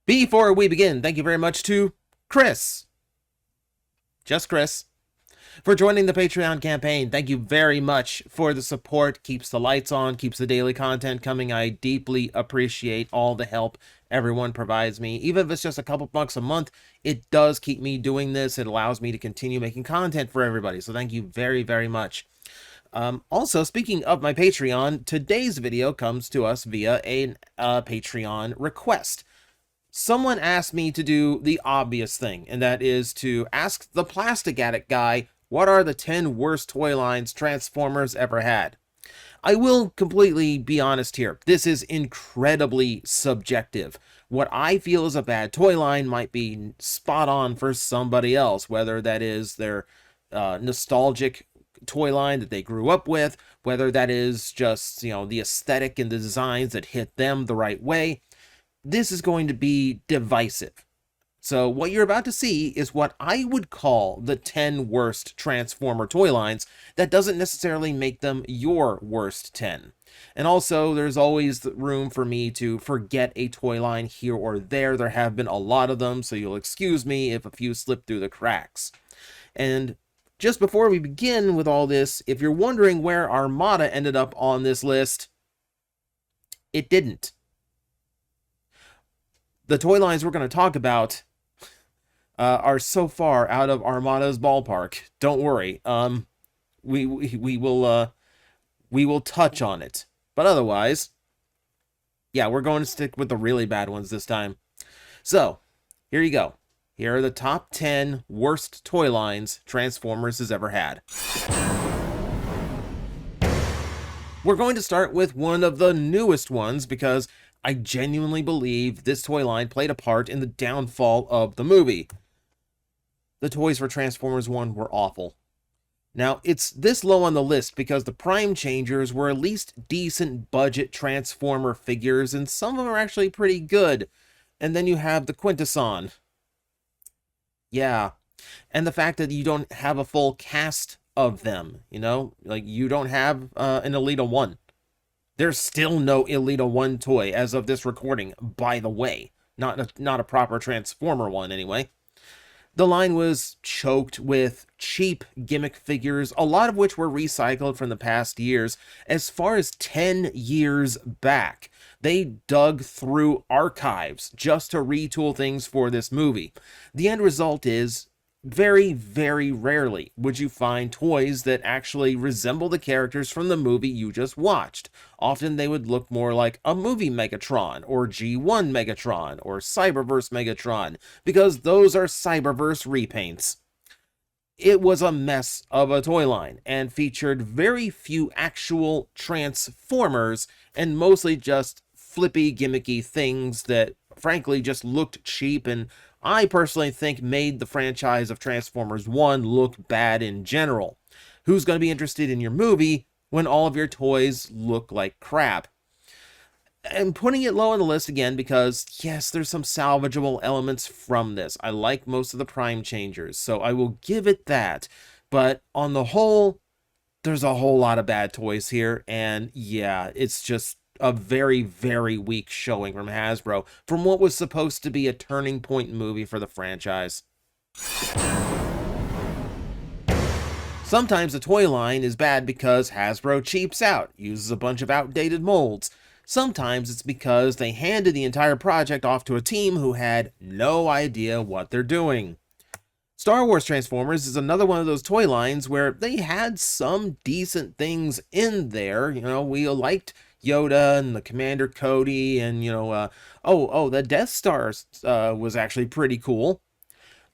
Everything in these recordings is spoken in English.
Before we begin, thank you very much to Chris, just Chris, for joining the Patreon campaign. Thank you very much for the support. Keeps the lights on, keeps the daily content coming. I deeply appreciate all the help everyone provides me. Even if it's just a couple bucks a month, it does keep me doing this. It allows me to continue making content for everybody. So thank you very, very much. Also, speaking of my Patreon, today's video comes to us via a Patreon request. Someone asked me to do the obvious thing, and that is to ask the Plastic Addict guy, what are the 10 worst toy lines Transformers ever had? I will completely be honest here. This is incredibly subjective. What I feel is a bad toy line might be spot on for somebody else, whether that is their nostalgic toy line that they grew up with, whether that is just, the aesthetic and the designs that hit them the right way. This is going to be divisive. So what you're about to see is what I would call the 10 worst Transformer toy lines. That doesn't necessarily make them your worst 10. And also, there's always room for me to forget a toy line here or there. There have been a lot of them, so you'll excuse me if a few slip through the cracks. And just before we begin with all this, if you're wondering where Armada ended up on this list, it didn't. The toy lines we're going to talk about are so far out of Armada's ballpark. Don't worry. We will touch on it. But otherwise, yeah, we're going to stick with the really bad ones this time. So, here you go. Here are the top 10 worst toy lines Transformers has ever had. We're going to start with one of the newest ones because I genuinely believe this toy line played a part in the downfall of the movie. The toys for Transformers 1 were awful. Now, it's this low on the list because the Prime Changers were at least decent budget Transformer figures, and some of them are actually pretty good. And then you have the Quintesson. Yeah. And the fact that you don't have a full cast of them, like you don't have an Elita 1. There's still no Elita 1 toy as of this recording, by the way. Not a proper Transformer one, anyway. The line was choked with cheap gimmick figures, a lot of which were recycled from the past years. As far as 10 years back, they dug through archives just to retool things for this movie. The end result is, very, very rarely would you find toys that actually resemble the characters from the movie you just watched. Often they would look more like a movie Megatron, or G1 Megatron, or Cyberverse Megatron, because those are Cyberverse repaints. It was a mess of a toy line, and featured very few actual Transformers, and mostly just flippy, gimmicky things that frankly just looked cheap, and I personally think made the franchise of Transformers 1 look bad in general. Who's going to be interested in your movie when all of your toys look like crap? I'm putting it low on the list again because, yes, there's some salvageable elements from this. I like most of the Prime Changers, so I will give it that. But on the whole, there's a whole lot of bad toys here, and yeah, it's just a very, very weak showing from Hasbro from what was supposed to be a turning point movie for the franchise. Sometimes the toy line is bad because Hasbro cheaps out, uses a bunch of outdated molds. Sometimes it's because they handed the entire project off to a team who had no idea what they're doing. Star Wars Transformers is another one of those toy lines where they had some decent things in there. We liked Yoda and the Commander Cody, and the Death Star was actually pretty cool.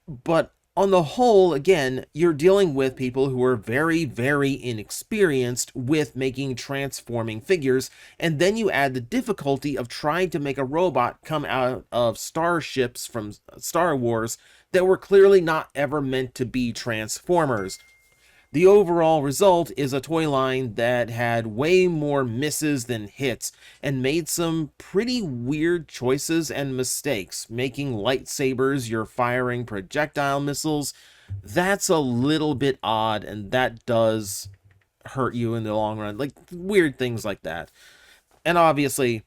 But on the whole, again, you're dealing with people who are very, very inexperienced with making transforming figures, and then you add the difficulty of trying to make a robot come out of starships from Star Wars that were clearly not ever meant to be Transformers. The overall result is a toy line that had way more misses than hits and made some pretty weird choices and mistakes. Making lightsabers your firing projectile missiles, that's a little bit odd, and that does hurt you in the long run. Like, weird things like that. And obviously,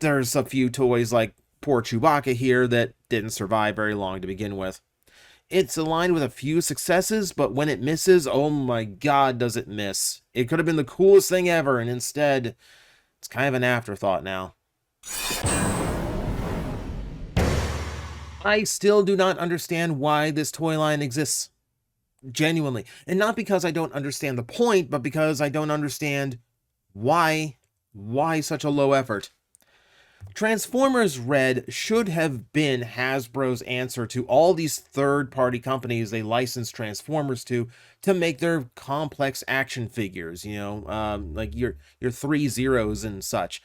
there's a few toys like poor Chewbacca here that didn't survive very long to begin with. It's a line with a few successes, but when it misses, oh my god, does it miss. It could have been the coolest thing ever, and instead, it's kind of an afterthought now. I still do not understand why this toy line exists. Genuinely. And not because I don't understand the point, but because I don't understand why such a low effort. Transformers Red should have been Hasbro's answer to all these third-party companies they license Transformers to make their complex action figures, you know, like your 3 Zeros and such.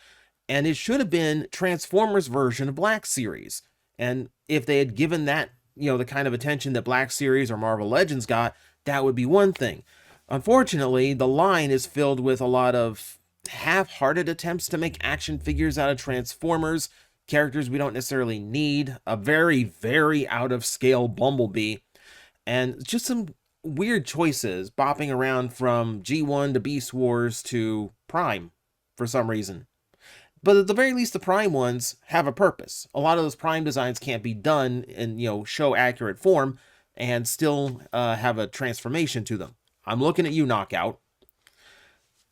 And it should have been Transformers version of Black Series. And if they had given that, you know, the kind of attention that Black Series or Marvel Legends got, that would be one thing. Unfortunately, the line is filled with a lot of half-hearted attempts to make action figures out of Transformers, characters we don't necessarily need, a very, very out-of-scale Bumblebee, and just some weird choices bopping around from G1 to Beast Wars to Prime for some reason. But at the very least, the Prime ones have a purpose. A lot of those Prime designs can't be done in, you know, show accurate form and still have a transformation to them. I'm looking at you, Knockout.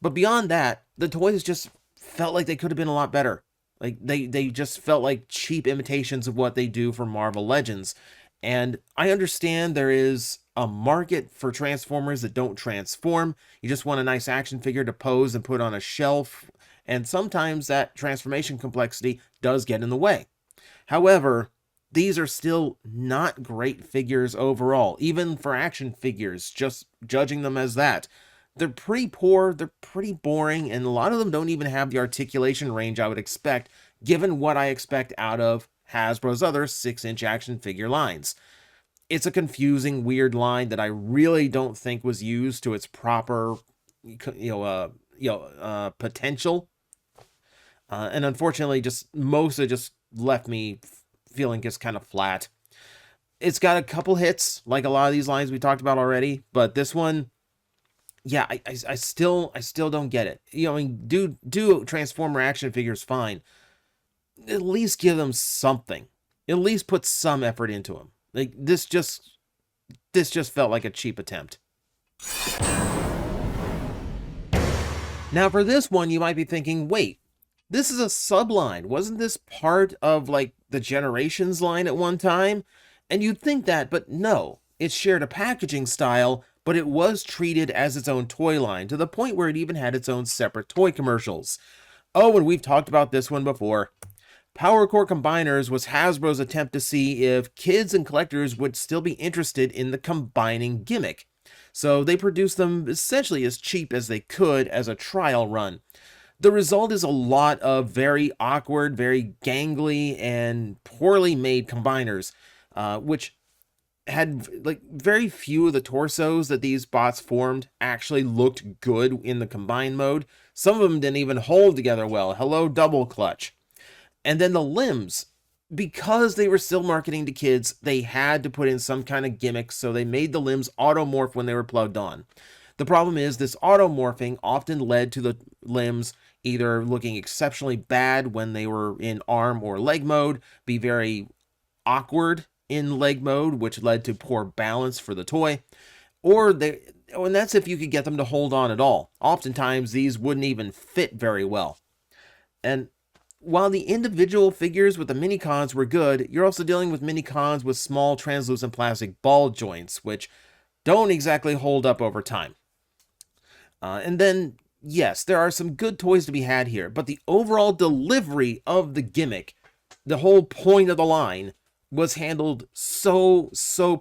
But beyond that, the toys just felt like they could have been a lot better. Like, they just felt like cheap imitations of what they do for Marvel Legends. And I understand there is a market for Transformers that don't transform. You just want a nice action figure to pose and put on a shelf. And sometimes that transformation complexity does get in the way. However, these are still not great figures overall, even for action figures, just judging them as that. They're pretty poor, they're pretty boring, and a lot of them don't even have the articulation range I would expect, given what I expect out of Hasbro's other 6-inch action figure lines. It's a confusing, weird line that I really don't think was used to its proper, potential. And unfortunately, just most of it just left me feeling just kind of flat. It's got a couple hits, like a lot of these lines we talked about already, but this one, yeah, I still don't get it. You know, I mean, do Transformer action figures fine. At least give them something. At least put some effort into them. Like, this just felt like a cheap attempt. Now, for this one, you might be thinking, wait, this is a subline. Wasn't this part of, like, the Generations line at one time? And you'd think that, but no. It shared a packaging style, but it was treated as its own toy line, to the point where it even had its own separate toy commercials. Oh, and we've talked about this one before. Power Core Combiners was Hasbro's attempt to see if kids and collectors would still be interested in the combining gimmick. So they produced them essentially as cheap as they could as a trial run. The result is a lot of very awkward, very gangly, and poorly made combiners, which had, like, very few of the torsos that these bots formed actually looked good in the combine mode. Some of them didn't even hold together well. Hello, Double Clutch. And then the limbs, because they were still marketing to kids, they had to put in some kind of gimmick, so they made the limbs automorph when they were plugged on. The problem is this automorphing often led to the limbs either looking exceptionally bad when they were in arm or leg mode, be very awkward in leg mode, which led to poor balance for the toy, and that's if you could get them to hold on at all. Oftentimes, these wouldn't even fit very well. And while the individual figures with the mini-cons were good, you're also dealing with mini-cons with small translucent plastic ball joints, which don't exactly hold up over time. And then, yes, there are some good toys to be had here, but the overall delivery of the gimmick, the whole point of the line, was handled so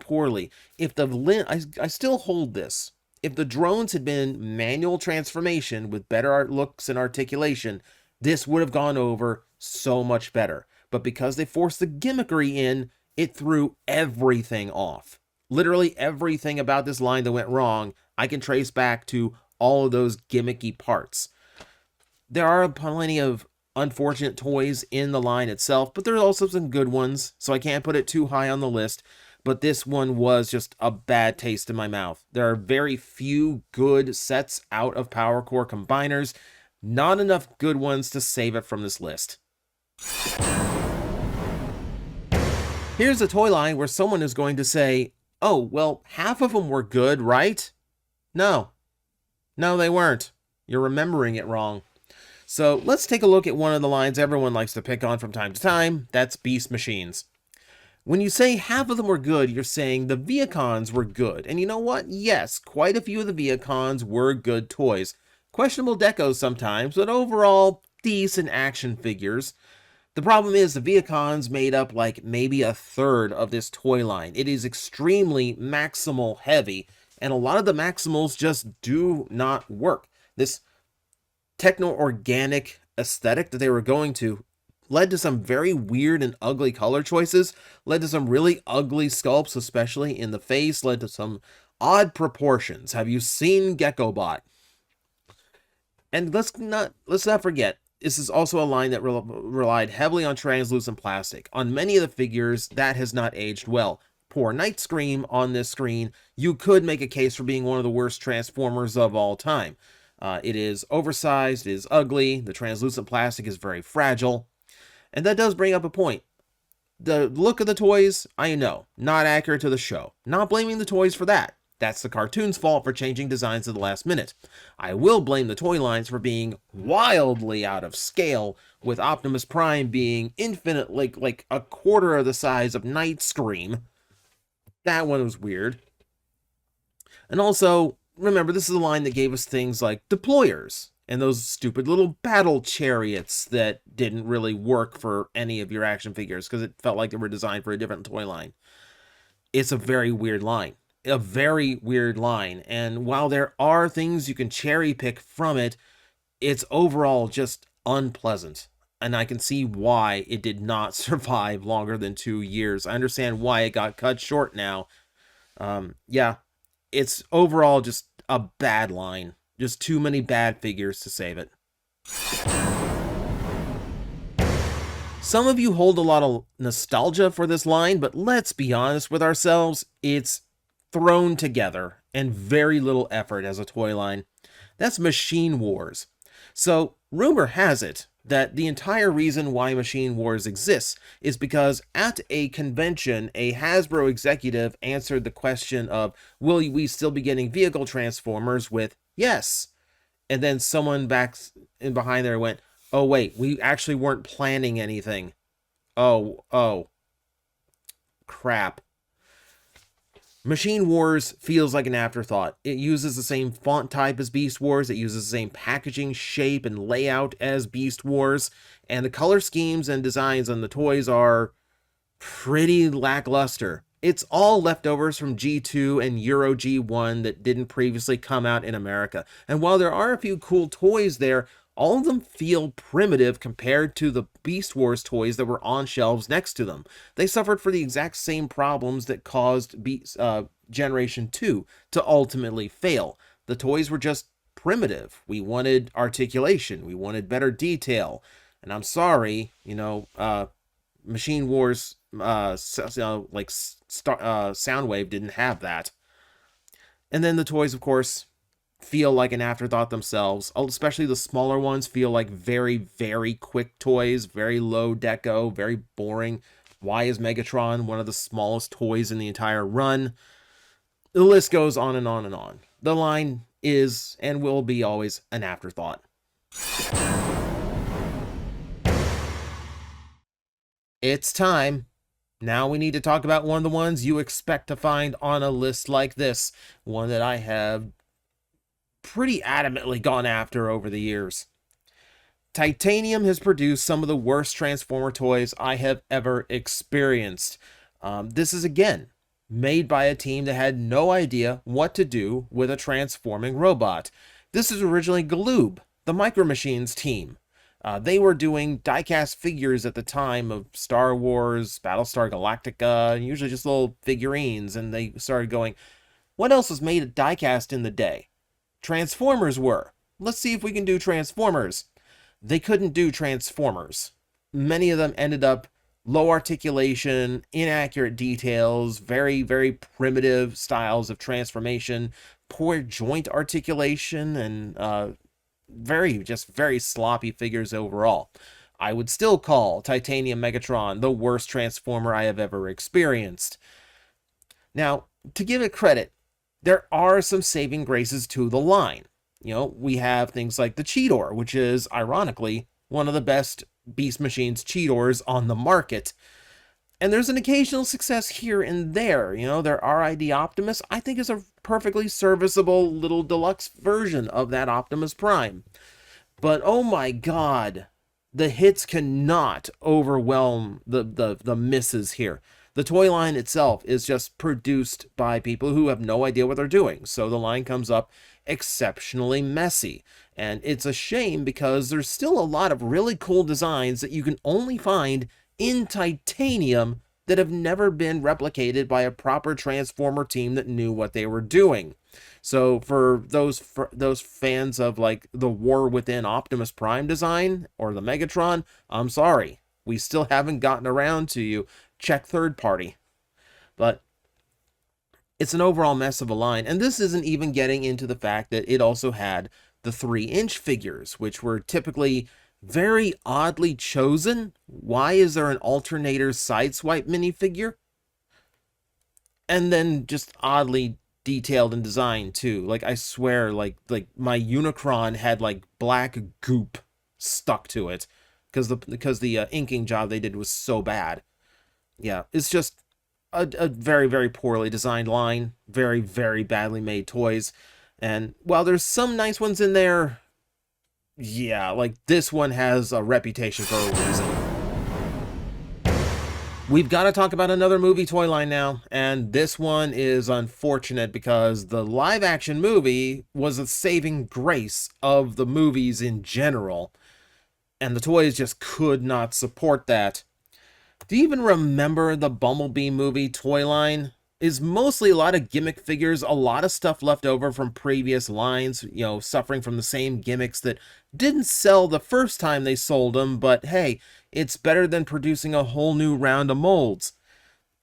poorly. If I still hold this. If the drones had been manual transformation with better art looks and articulation, this would have gone over so much better. But because they forced the gimmickry in, it threw everything off. Literally everything about this line that went wrong, I can trace back to all of those gimmicky parts. There are plenty of unfortunate toys in the line itself, but there are also some good ones, so I can't put it too high on the list, but this one was just a bad taste in my mouth. There are very few good sets out of Power Core Combiners, not enough good ones to save it from this list. Here's a toy line where someone is going to say, oh, well, half of them were good, right? No. No, they weren't. You're remembering it wrong. So let's take a look at one of the lines everyone likes to pick on from time to time. That's Beast Machines. When you say half of them were good, you're saying the Viacons were good. And you know what? Yes, quite a few of the Viacons were good toys. Questionable decos sometimes, but overall, decent action figures. The problem is the Viacons made up like maybe a third of this toy line. It is extremely Maximal heavy, and a lot of the Maximals just do not work. This techno-organic aesthetic that they were going to led to some very weird and ugly color choices, led to some really ugly sculpts, especially in the face, led to some odd proportions. Have you seen GeckoBot? And let's not forget, this is also a line that relied heavily on translucent plastic. On many of the figures, that has not aged well. Poor Night Scream on this screen, you could make a case for being one of the worst Transformers of all time. It is oversized, it is ugly, the translucent plastic is very fragile. And that does bring up a point. The look of the toys, I know, not accurate to the show. Not blaming the toys for that. That's the cartoon's fault for changing designs at the last minute. I will blame the toy lines for being wildly out of scale, with Optimus Prime being infinitely, like a quarter of the size of Night Scream. That one was weird. And also, remember, this is a line that gave us things like deployers and those stupid little battle chariots that didn't really work for any of your action figures because it felt like they were designed for a different toy line. It's a very weird line. A very weird line. And while there are things you can cherry pick from it, it's overall just unpleasant. And I can see why it did not survive longer than 2 years. I understand why it got cut short now. Yeah, it's overall just a bad line. Just too many bad figures to save it. Some of you hold a lot of nostalgia for this line, but let's be honest with ourselves, it's thrown together and very little effort as a toy line. That's Machine Wars. So, rumor has it that the entire reason why Machine Wars exists is because at a convention, a Hasbro executive answered the question of, will we still be getting vehicle Transformers, with yes. And then someone back in behind there went, oh wait, we actually weren't planning anything. Oh, crap. Machine Wars feels like an afterthought. It uses the same font type as Beast Wars, it uses the same packaging, shape, and layout as Beast Wars, and the color schemes and designs on the toys are pretty lackluster. It's all leftovers from G2 and Euro G1 that didn't previously come out in America. And while there are a few cool toys there, all of them feel primitive compared to the Beast Wars toys that were on shelves next to them. They suffered for the exact same problems that caused Generation 2 to ultimately fail. The toys were just primitive. We wanted articulation. We wanted better detail. And I'm sorry, Machine Wars, Soundwave didn't have that. And then the toys, of course, feel like an afterthought themselves. Especially the smaller ones feel like very, very quick toys, very low deco, very boring. Why is Megatron one of the smallest toys in the entire run? The list goes on and on and on. The line is and will be always an afterthought. It's time. Now we need to talk about one of the ones you expect to find on a list like this. One that I have pretty adamantly gone after over the years. Titanium has produced some of the worst Transformer toys I have ever experienced. This is, again, made by a team that had no idea what to do with a transforming robot. This is originally Galoob, the Micro Machines team. They were doing diecast figures at the time of Star Wars, Battlestar Galactica, usually just little figurines, and they started going, what else was made at diecast in the day? Transformers were. Let's see if we can do Transformers. They couldn't do Transformers. Many of them ended up low articulation, inaccurate details, very, very primitive styles of transformation, poor joint articulation, and very sloppy figures overall. I would still call Titanium Megatron the worst Transformer I have ever experienced. Now, to give it credit, there are some saving graces to the line. You know, we have things like the Cheetor, which is, ironically, one of the best Beast Machines Cheetors on the market. And there's an occasional success here and there. You know, their R.I.D. Optimus, I think, is a perfectly serviceable little deluxe version of that Optimus Prime. But oh my god, the hits cannot overwhelm the misses here. The toy line itself is just produced by people who have no idea what they're doing, so the line comes up exceptionally messy. And it's a shame because there's still a lot of really cool designs that you can only find in titanium that have never been replicated by a proper Transformer team that knew what they were doing. So for those fans of like the War Within Optimus Prime design or the Megatron, I'm sorry. We still haven't gotten around to you. Check third party. But it's an overall mess of a line. And this isn't even getting into the fact that it also had the 3-inch figures, which were typically very oddly chosen. Why is there an Alternator Sideswipe minifigure? And then just oddly detailed and designed too. Like, I swear, like my Unicron had like black goop stuck to it because the inking job they did was so bad. Yeah, it's just a very, very poorly designed line. Very, very badly made toys. And while there's some nice ones in there, yeah, like this one has a reputation for a reason. We've got to talk about another movie toy line now, and this one is unfortunate because the live-action movie was a saving grace of the movies in general, and the toys just could not support that. Do you even remember the Bumblebee movie toy line? Is mostly a lot of gimmick figures, a lot of stuff left over from previous lines, you know, suffering from the same gimmicks that didn't sell the first time they sold them, but hey, it's better than producing a whole new round of molds.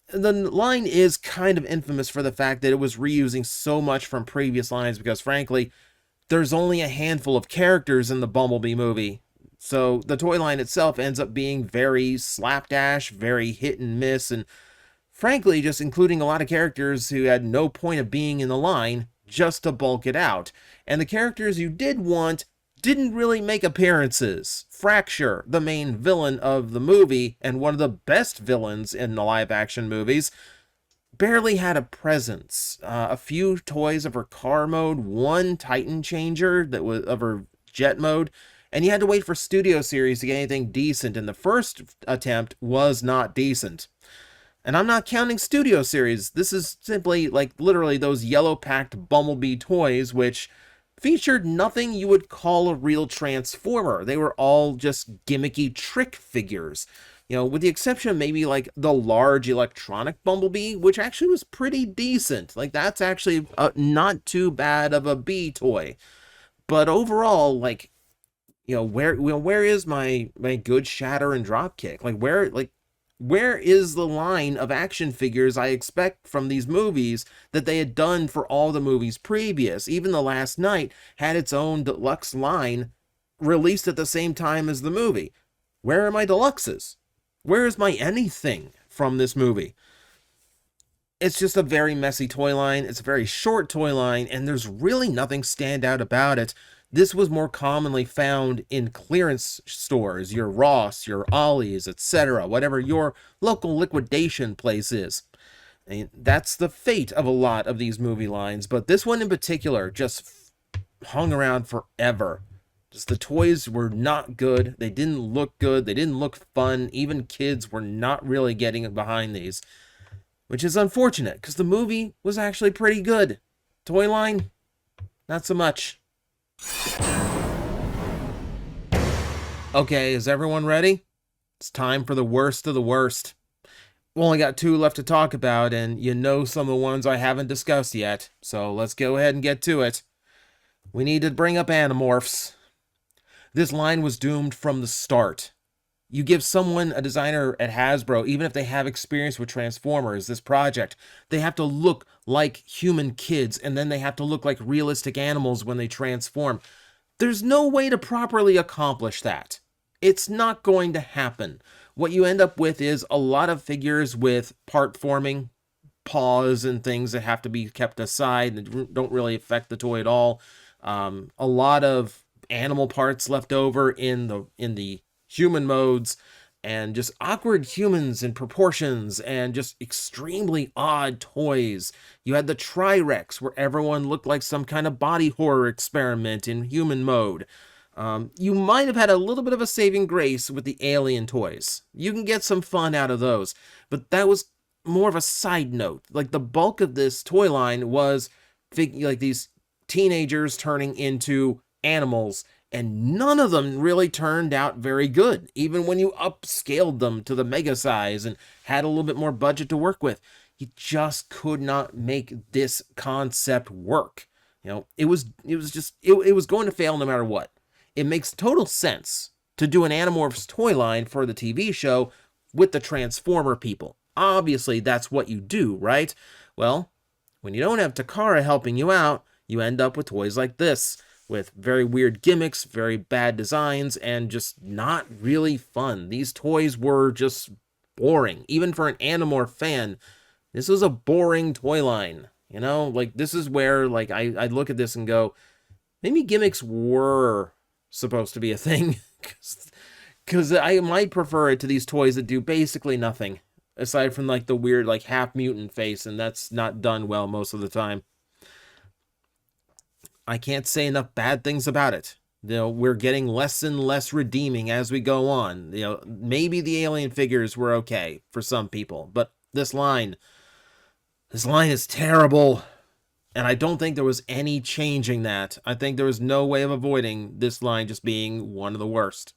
The line is kind of infamous for the fact that it was reusing so much from previous lines because, frankly, there's only a handful of characters in the Bumblebee movie. So the toy line itself ends up being very slapdash, very hit and miss, and frankly, just including a lot of characters who had no point of being in the line just to bulk it out. And the characters you did want didn't really make appearances. Fracture, the main villain of the movie, and one of the best villains in the live-action movies, barely had a presence. A few toys of her car mode, one Titan changer that was of her jet mode, and you had to wait for Studio Series to get anything decent, and the first attempt was not decent. And I'm not counting Studio Series. This is simply, like, literally those yellow-packed Bumblebee toys, which featured nothing you would call a real Transformer. They were all just gimmicky trick figures. You know, with the exception of maybe, like, the large electronic Bumblebee, which actually was pretty decent. Like, that's actually not too bad of a bee toy. But overall, like, you know, where is my good Shatter and Dropkick? Where is the line of action figures I expect from these movies that they had done for all the movies previous? Even The Last Knight had its own deluxe line released at the same time as the movie. Where are my deluxes? Where is my anything from this movie? It's just a very messy toy line. It's a very short toy line, and there's really nothing stand out about it. This was more commonly found in clearance stores, your Ross, your Ollie's, etc., whatever your local liquidation place is. And that's the fate of a lot of these movie lines, but this one in particular just hung around forever. Just the toys were not good, they didn't look good, they didn't look fun, even kids were not really getting behind these. Which is unfortunate, because the movie was actually pretty good. Toy line, not so much. Okay, is everyone ready? It's time for the worst of the worst. We've only got 2 left to talk about, and you know some of the ones I haven't discussed yet, so let's go ahead and get to it. We need to bring up Animorphs. This line was doomed from the start. You give someone, a designer at Hasbro, even if they have experience with Transformers, this project, they have to look like human kids, and then they have to look like realistic animals when they transform. There's no way to properly accomplish that. It's not going to happen. What you end up with is a lot of figures with part forming, paws and things that have to be kept aside and don't really affect the toy at all. A lot of animal parts left over in the human modes, and just awkward humans in proportions, and just extremely odd toys. You had the Tri-Rex, where everyone looked like some kind of body horror experiment in human mode. You might have had a little bit of a saving grace with the alien toys. You can get some fun out of those, but that was more of a side note. Like, the bulk of this toy line was like these teenagers turning into animals, and none of them really turned out very good, even when you upscaled them to the mega size and had a little bit more budget to work with. You just could not make this concept work. It was going to fail no matter what. It makes total sense to do an Animorphs toy line for the TV show with the Transformer people. Obviously, that's what you do, right? Well, when you don't have Takara helping you out, you end up with toys like this, with very weird gimmicks, very bad designs, and just not really fun. These toys were just boring. Even for an Animorph fan, this was a boring toy line. Like, this is where, like, I look at this and go, maybe gimmicks were supposed to be a thing, because I might prefer it to these toys that do basically nothing, aside from, like, the weird, like, half-mutant face, and that's not done well most of the time. I can't say enough bad things about it. We're getting less and less redeeming as we go on. Maybe the alien figures were okay for some people, but this line is terrible. And I don't think there was any changing that. I think there was no way of avoiding this line just being one of the worst.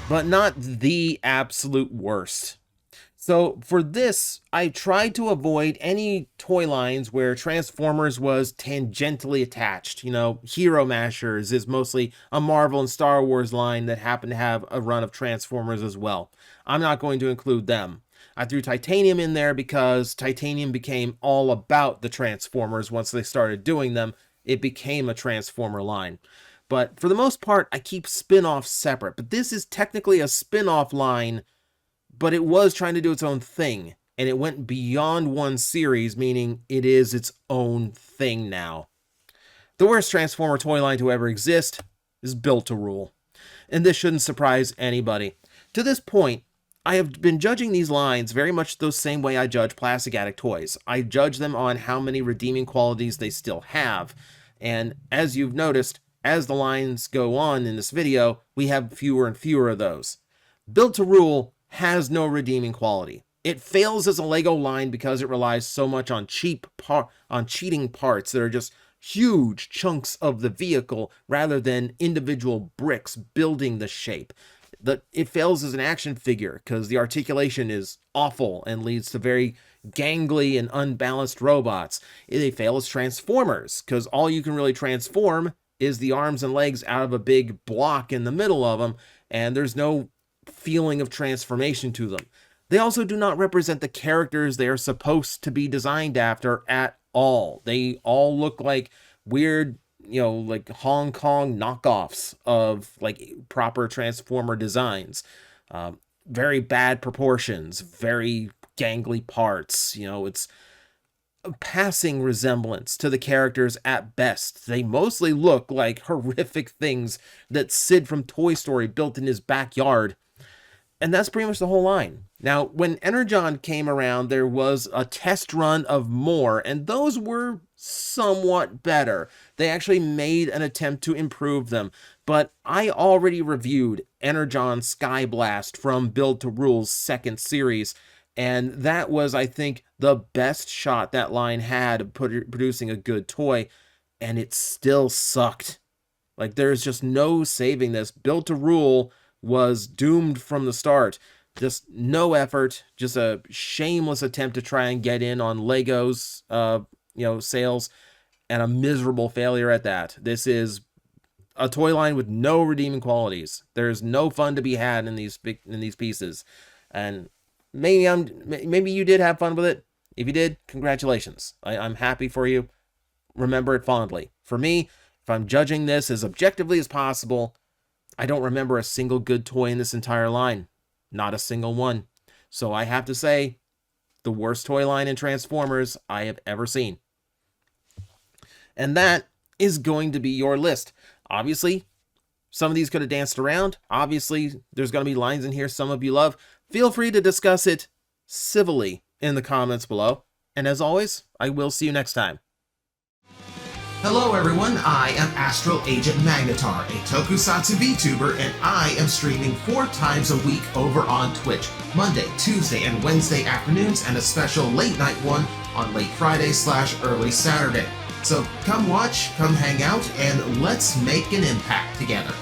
But not the absolute worst. So for this, I tried to avoid any toy lines where Transformers was tangentially attached. Hero Mashers is mostly a Marvel and Star Wars line that happened to have a run of Transformers as well. I'm not going to include them. I threw Titanium in there because Titanium became all about the Transformers once they started doing them. It became a Transformer line. But for the most part, I keep spin-offs separate. But this is technically a spin-off line, but it was trying to do its own thing. And it went beyond one series, meaning it is its own thing now. The worst Transformer toy line to ever exist is Built to Rule. And this shouldn't surprise anybody. To this point, I have been judging these lines very much the same way I judge Plastic Addict toys. I judge them on how many redeeming qualities they still have. And as you've noticed, as the lines go on in this video, we have fewer and fewer of those. Built to Rule has no redeeming quality. It fails as a Lego line because it relies so much on cheating parts that are just huge chunks of the vehicle rather than individual bricks building the shape. It fails as an action figure because the articulation is awful and leads to very gangly and unbalanced robots. They fail as Transformers because all you can really transform is the arms and legs out of a big block in the middle of them, and there's no feeling of transformation to them. They also do not represent the characters they are supposed to be designed after at all. They all look like weird, like Hong Kong knockoffs of like proper Transformer designs. Very bad proportions, very gangly parts. It's a passing resemblance to the characters at best. They mostly look like horrific things that Sid from Toy Story built in his backyard. And that's pretty much the whole line. Now, when Energon came around, there was a test run of more, and those were somewhat better. They actually made an attempt to improve them, but I already reviewed Energon Sky Blast from Build to Rule's second series, and that was, I think, the best shot that line had of producing a good toy, and it still sucked. Like, there's just no saving this. Build to Rule was doomed from the start. Just no effort, just a shameless attempt to try and get in on Lego's sales, and a miserable failure at that. This is a toy line with no redeeming qualities. There's no fun to be had in these pieces. And maybe you did have fun with it. If you did, congratulations. I'm happy for you. Remember it fondly. For me, If I'm judging this as objectively as possible, I don't remember a single good toy in this entire line. Not a single one. So I have to say, the worst toy line in Transformers I have ever seen. And that is going to be your list. Obviously, some of these could have danced around. Obviously, there's going to be lines in here some of you love. Feel free to discuss it civilly in the comments below. And as always, I will see you next time. Hello everyone, I am Astral Agent Magnetar, a Tokusatsu VTuber, and I am streaming 4 times a week over on Twitch, Monday, Tuesday, and Wednesday afternoons, and a special late night one on late Friday/early Saturday. So come watch, come hang out, and let's make an impact together.